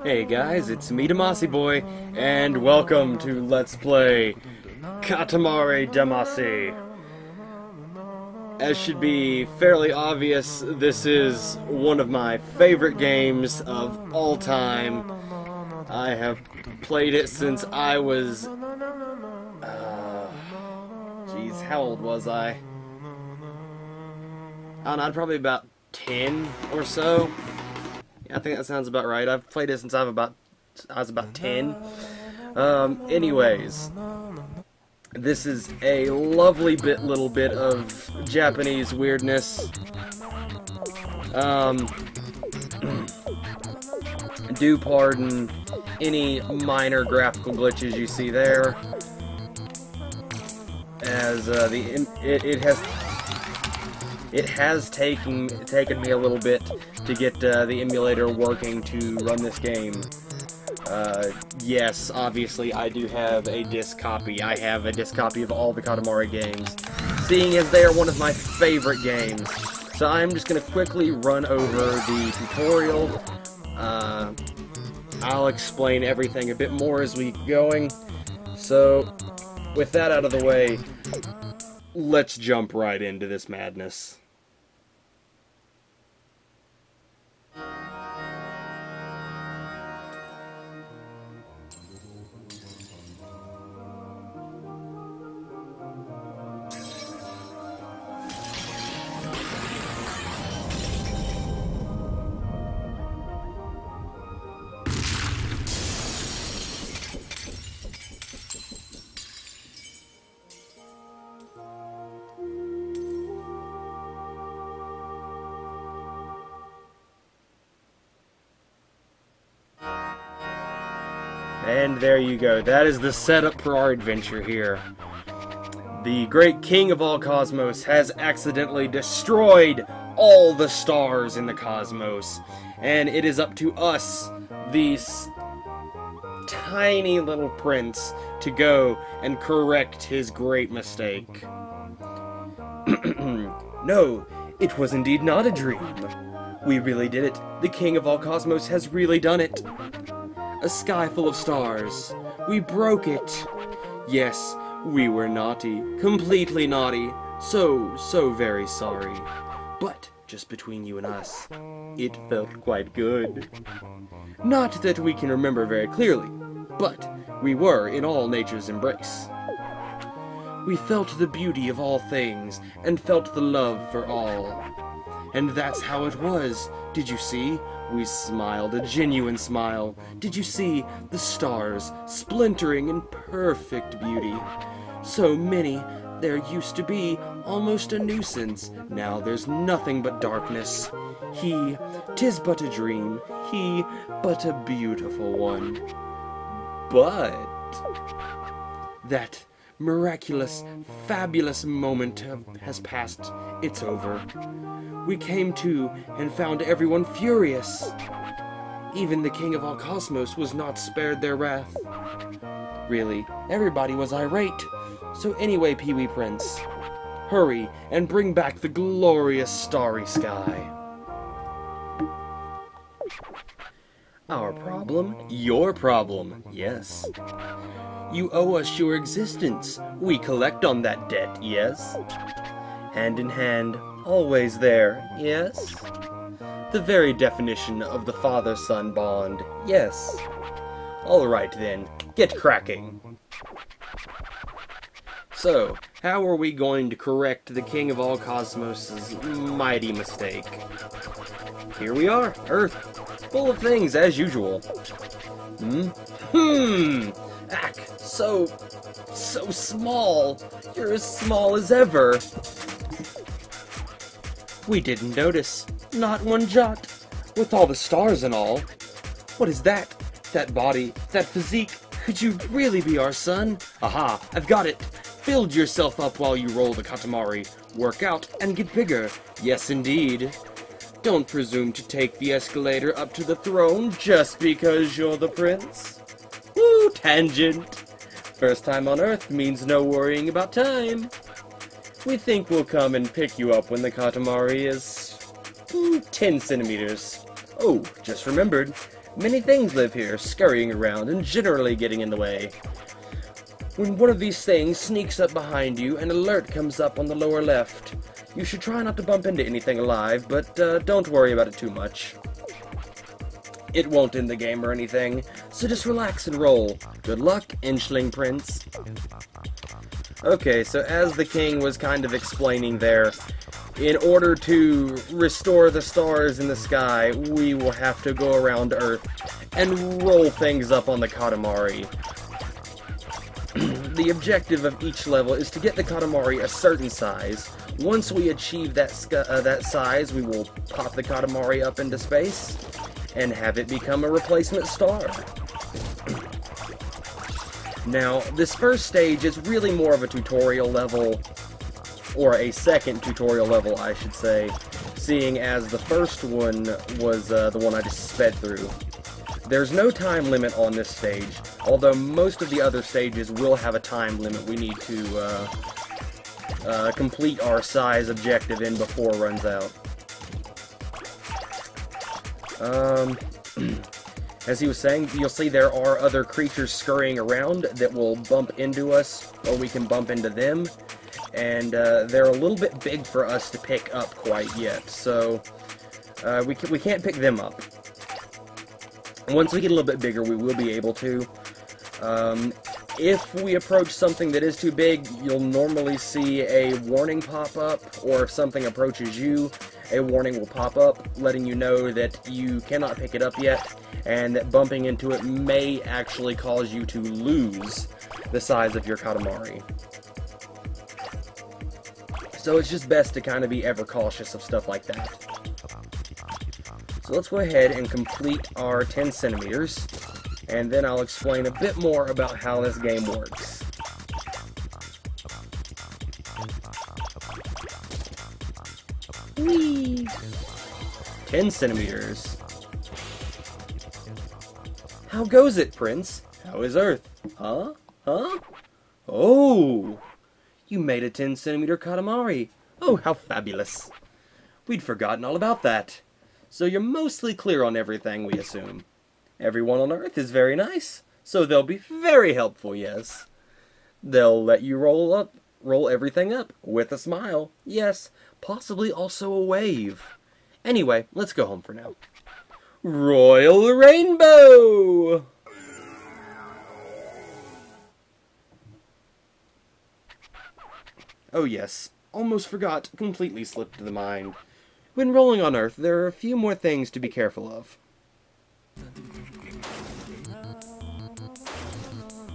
Hey guys, it's me, Damacyboy, and welcome to Let's Play Katamari Damacy. As should be fairly obvious, this is one of my favorite games of all time. I have played it since I was... Geez, how old was I? I don't know, probably about 10 or so. Yeah, I think that sounds about right. I've played it since I was about 10. Anyways, this is a lovely little bit of Japanese weirdness. Do pardon any minor graphical glitches you see there, as it has taken me a little bit to get the emulator working to run this game. Yes, obviously I do have a disc copy. I have a disc copy of all the Katamari games, seeing as they are one of my favorite games. So I'm just going to quickly run over the tutorial. I'll explain everything a bit more as we get going. So, with that out of the way, let's jump right into this madness. And there you go. That is the setup for our adventure here. The great king of all cosmos has accidentally destroyed all the stars in the cosmos. And it is up to us, the tiny little prince, to go and correct his great mistake. No, it was indeed not a dream. We really did it. The king of all cosmos has really done it. A sky full of stars. We broke it. Yes, we were naughty. Completely naughty. So very sorry. But, just between you and us, it felt quite good. Not that we can remember very clearly, but we were in all nature's embrace. We felt the beauty of all things, and felt the love for all. And that's how it was. Did you see? We smiled, a genuine smile. Did you see the stars splintering in perfect beauty? So many, there used to be almost a nuisance. Now there's nothing but darkness. 'Tis but a dream. But a beautiful one. But that miraculous, fabulous moment has passed. It's over. We came to and found everyone furious. Even the king of all cosmos was not spared their wrath. Really, everybody was irate. So anyway, Pee-wee Prince, hurry and bring back the glorious starry sky. Our problem? Your problem, yes. You owe us your existence. We collect on that debt, yes? Hand in hand, always there, yes? The very definition of the father-son bond, yes. Alright then, get cracking. So, how are we going to correct the king of all cosmos' mighty mistake? Here we are, Earth, full of things as usual. Ack, so small. You're as small as ever. We didn't notice. Not one jot. With all the stars and all. What is that? That body, that physique. Could you really be our son? Aha, I've got it. Build yourself up while you roll the Katamari. Work out and get bigger. Yes, indeed. Don't presume to take the escalator up to the throne just because you're the prince. Woo, tangent. First time on Earth means no worrying about time. We think we'll come and pick you up when the Katamari is 10 centimeters Oh, just remembered. Many things live here, scurrying around and generally getting in the way. When one of these things sneaks up behind you, an alert comes up on the lower left. You should try not to bump into anything alive, but don't worry about it too much. It won't end the game or anything, so just relax and roll. Good luck, Inchling Prince. Okay, so as the king was kind of explaining there, in order to restore the stars in the sky, we will have to go around Earth and roll things up on the Katamari. The objective of each level is to get the Katamari a certain size. Once we achieve that size, we will pop the Katamari up into space and have it become a replacement star. Now, this first stage is really more of a tutorial level, or a second tutorial level, I should say, seeing as the first one was the one I just sped through. There's no time limit on this stage, although most of the other stages will have a time limit we need to complete our size objective in before it runs out. As he was saying, you'll see there are other creatures scurrying around that will bump into us, or we can bump into them, and they're a little bit big for us to pick up quite yet, so we can't pick them up. Once we get a little bit bigger, we will be able to. If we approach something that is too big, you'll normally see a warning pop up, or if something approaches you, a warning will pop up, letting you know that you cannot pick it up yet, and that bumping into it may actually cause you to lose the size of your Katamari. So it's just best to kind of be ever cautious of stuff like that. So let's go ahead and complete our 10 centimeters, and then I'll explain a bit more about how this game works. Whee! 10 centimeters. How goes it, Prince? How is Earth? Huh? Huh? Oh! You made a 10 centimeter Katamari. Oh, how fabulous. We'd forgotten all about that. So you're mostly clear on everything, we assume. Everyone on Earth is very nice, so they'll be very helpful, yes. They'll let you roll everything up, with a smile, yes, possibly also a wave. Anyway, let's go home for now. Royal Rainbow! Oh yes, almost forgot, completely slipped the mind. When rolling on Earth, there are a few more things to be careful of.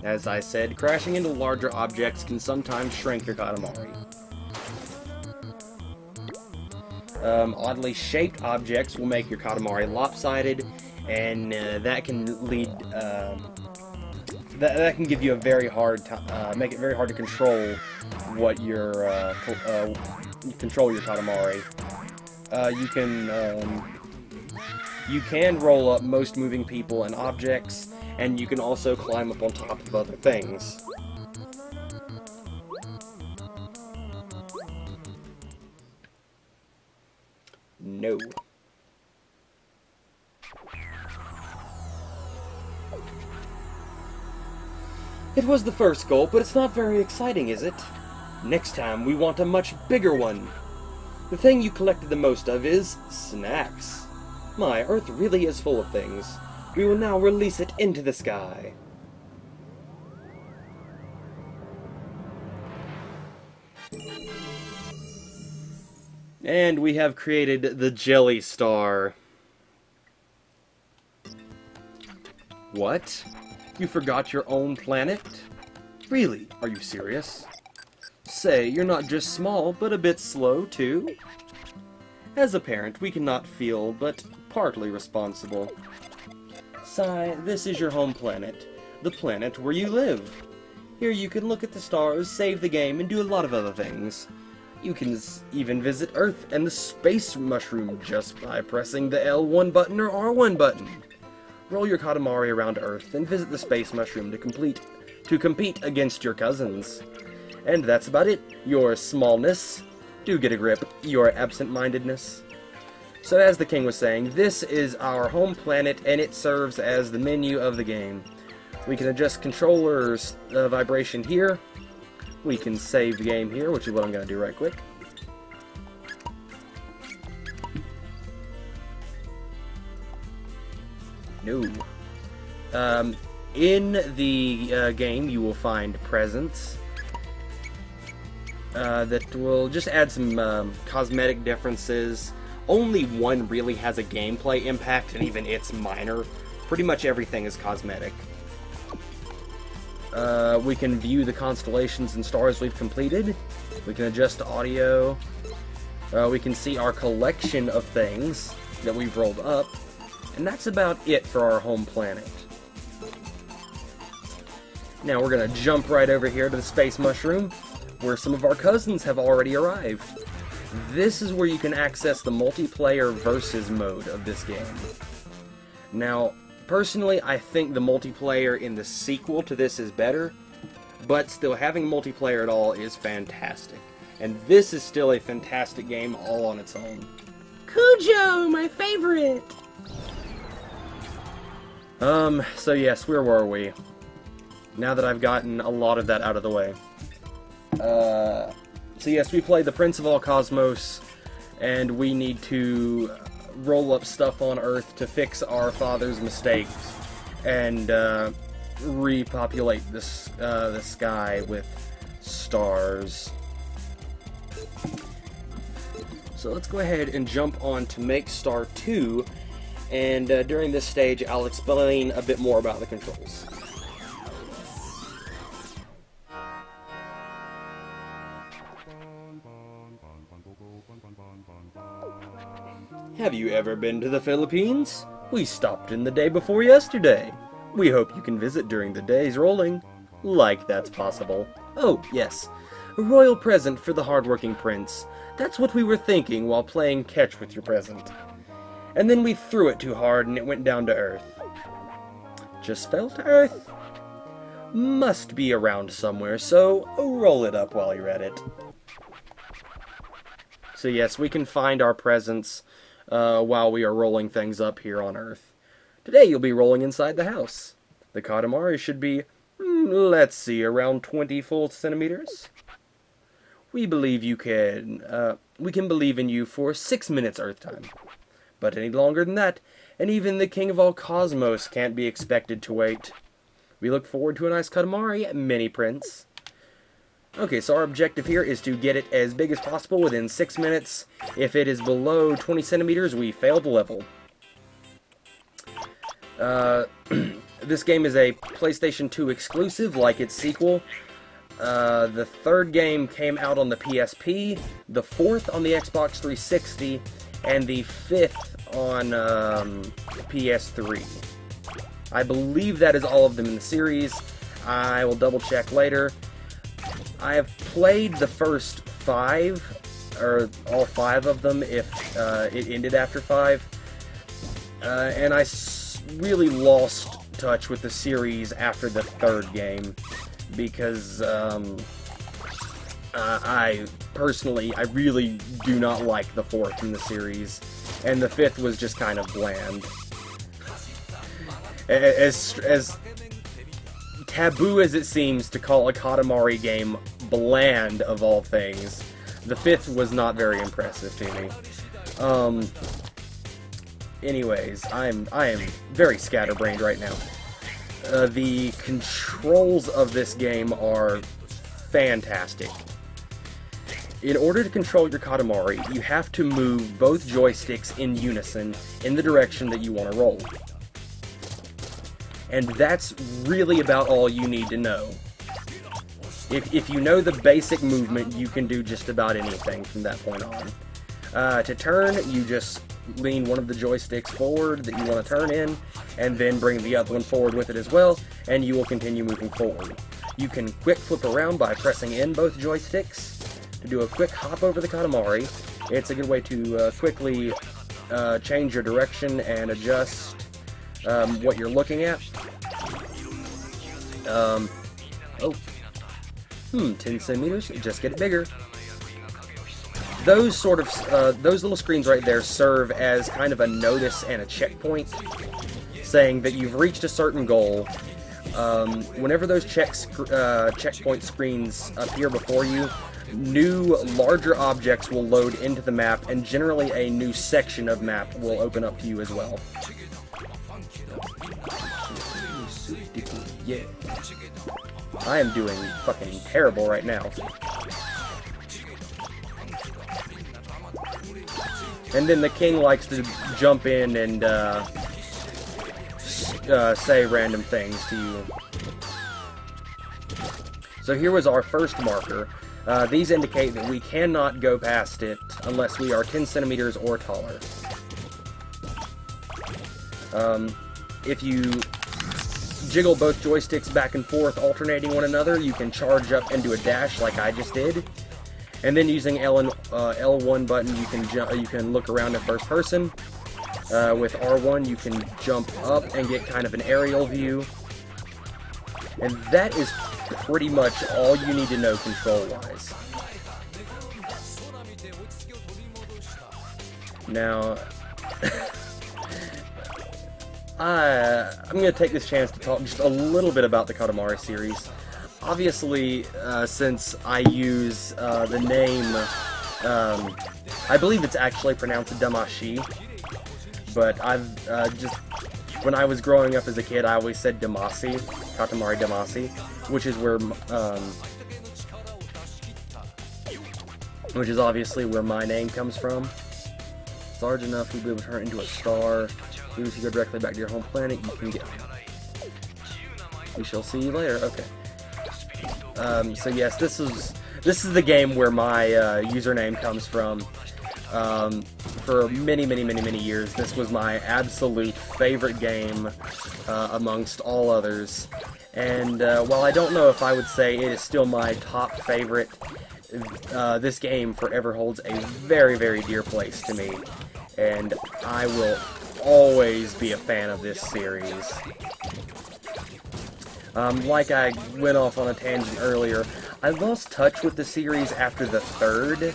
As I said, crashing into larger objects can sometimes shrink your Katamari. Oddly shaped objects will make your Katamari lopsided, and that can lead, that can give you a very hard time, make it very hard to control what your, control your Katamari. You can roll up most moving people and objects, and you can also climb up on top of other things. No. It was the first goal, but it's not very exciting, is it? Next time, we want a much bigger one. The thing you collected the most of is snacks. My, Earth really is full of things. We will now release it into the sky. And we have created the Jelly Star. What? You forgot your own planet? Really? Are you serious? Say, you're not just small, but a bit slow, too? As a parent, we cannot feel, but partly responsible. Sai, this is your home planet. The planet where you live. Here you can look at the stars, save the game, and do a lot of other things. You can even visit Earth and the space mushroom just by pressing the L1 button or R1 button. Roll your Katamari around Earth and visit the space mushroom to compete against your cousins. And that's about it. Your smallness. Do get a grip. Your absent-mindedness. So as the king was saying, this is our home planet, and it serves as the menu of the game. We can adjust controllers vibration here. We can save the game here, which is what I'm going to do right quick. No. In the game, you will find presents that will just add some cosmetic differences. Only one really has a gameplay impact, and even it's minor. Pretty much everything is cosmetic. We can view the constellations and stars we've completed. We can adjust audio. We can see our collection of things that we've rolled up. And that's about it for our home planet. Now we're going to jump right over here to the Space Mushroom, where some of our cousins have already arrived. This is where you can access the multiplayer versus mode of this game. Now, personally, I think the multiplayer in the sequel to this is better, but still, having multiplayer at all is fantastic. And this is still a fantastic game all on its own. Cujo, my favorite! So yes, where were we? Now that I've gotten a lot of that out of the way. So yes, we play the Prince of All Cosmos, and we need to roll up stuff on Earth to fix our father's mistakes, and repopulate this, the sky with stars. So let's go ahead and jump on to Make Star 2, and during this stage I'll explain a bit more about the controls. Have you ever been to the Philippines? We stopped in the day before yesterday. We hope you can visit during the days rolling. Like that's possible. Oh, yes. A royal present for the hardworking prince. That's what we were thinking while playing catch with your present. And then we threw it too hard and it went down to Earth. Just fell to Earth? Must be around somewhere, so roll it up while you're at it. So yes, we can find our presents while we are rolling things up here on Earth. Today you'll be rolling inside the house. The Katamari should be, let's see, around 20 full centimeters. We believe you can, we can believe in you for 6 minutes Earth time. But any longer than that, and even the King of All Cosmos can't be expected to wait. We look forward to a nice Katamari, Mini Prince. Okay, so our objective here is to get it as big as possible within 6 minutes. If it is below 20 centimeters, we fail the level. This game is a PlayStation 2 exclusive, like its sequel. The third game came out on the PSP, the fourth on the Xbox 360, and the fifth on PS3. I believe that is all of them in the series. I will double check later. I have played the first 5, or all 5 of them if it ended after 5, and I really lost touch with the series after the third game, because I really do not like the fourth in the series, and the fifth was just kind of bland. As taboo as it seems to call a Katamari game bland of all things, the fifth was not very impressive to me. Anyways, I am very scatterbrained right now. The controls of this game are fantastic. In order to control your Katamari, you have to move both joysticks in unison in the direction that you want to roll. And that's really about all you need to know. If you know the basic movement, you can do just about anything from that point on. To turn, you just lean one of the joysticks forward that you want to turn in, and then bring the other one forward with it as well, and you will continue moving forward. You can quick flip around by pressing in both joysticks to do a quick hop over the Katamari. It's a good way to quickly change your direction and adjust what you're looking at. 10 centimeters, just get it bigger. those those little screens right there serve as kind of a notice and a checkpoint, saying that you've reached a certain goal. Whenever those checkpoint screens appear before you, new, larger objects will load into the map, and generally a new section of map will open up to you as well. Yeah. I am doing fucking terrible right now. And then the king likes to jump in and say random things to you. So here was our first marker. These indicate that we cannot go past it unless we are 10 centimeters or taller. If you jiggle both joysticks back and forth, alternating one another, you can charge up and do a dash like I just did. And then using L1 button, you can look around in first person. With R1, you can jump up and get kind of an aerial view. And that is pretty much all you need to know control-wise. Now, I'm going to take this chance to talk just a little bit about the Katamari series. Obviously, since I use the name, I believe it's actually pronounced Damacy, but I've when I was growing up as a kid, I always said Damacy, Katamari Damacy, which is obviously where my name comes from. It's large enough you'll be able to turn it into a star. Even if you go directly back to your home planet, you can get. We shall see you later. Okay. So yes, this is the game where my username comes from. For many years, this was my absolute favorite game amongst all others. And while I don't know if I would say it is still my top favorite, this game forever holds a very dear place to me. And I will always be a fan of this series. Like I went off on a tangent earlier, I lost touch with the series after the third.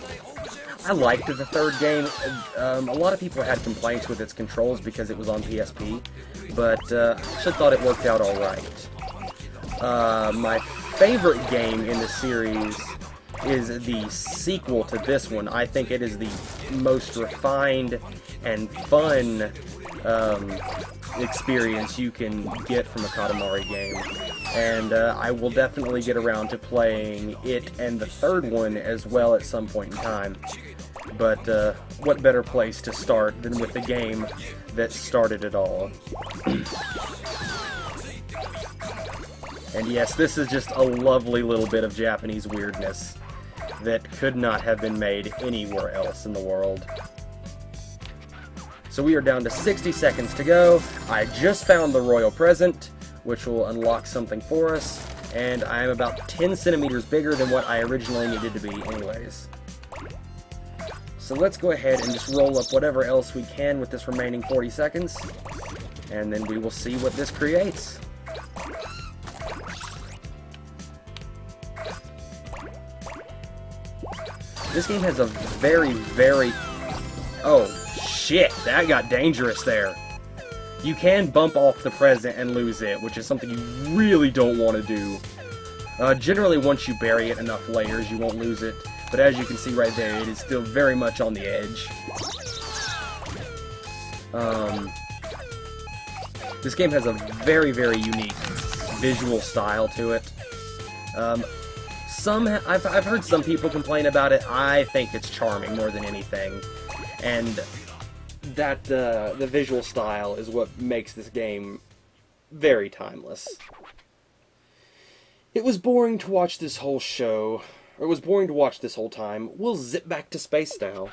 I liked the third game. A lot of people had complaints with its controls because it was on PSP, but I actually thought it worked out alright. My favorite game in the series is the sequel to this one. I think it is the most refined and fun experience you can get from a Katamari game, and I will definitely get around to playing it and the third one as well at some point in time. But what better place to start than with the game that started it all? And yes, this is just a lovely little bit of Japanese weirdness that could not have been made anywhere else in the world. So we are down to 60 seconds to go. I just found the royal present, which will unlock something for us, and I am about 10 centimeters bigger than what I originally needed to be anyways. So let's go ahead and just roll up whatever else we can with this remaining 40 seconds, and then we will see what this creates. This game has a very... Oh, shit, that got dangerous there. You can bump off the present and lose it, which is something you really don't want to do. Generally, once you bury it enough layers, you won't lose it. But as you can see right there, it is still very much on the edge. This game has a very unique visual style to it. I've heard some people complain about it. I think it's charming more than anything. And that the visual style is what makes this game very timeless. It was boring to watch this whole show. Or it was boring to watch this whole time. We'll zip back to space now.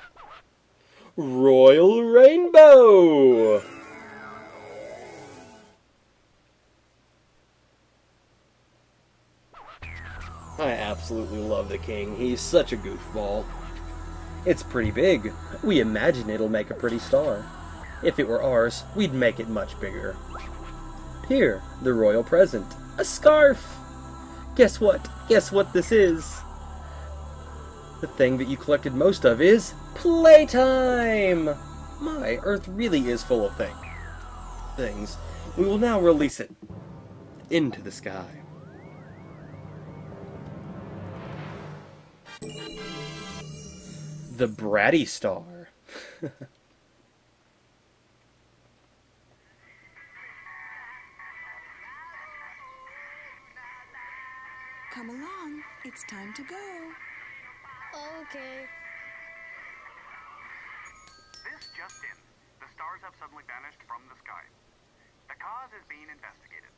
Royal Rainbow! I absolutely love the king. He's such a goofball. It's pretty big. We imagine it'll make a pretty star. If it were ours, we'd make it much bigger. Here, the royal present. A scarf! Guess what? Guess what this is? The thing that you collected most of is playtime! My, Earth really is full of things. We will now release it into the sky. The Bratty Star. Come along, it's time to go. Okay. This just in. The stars have suddenly vanished from the sky. The cause is being investigated.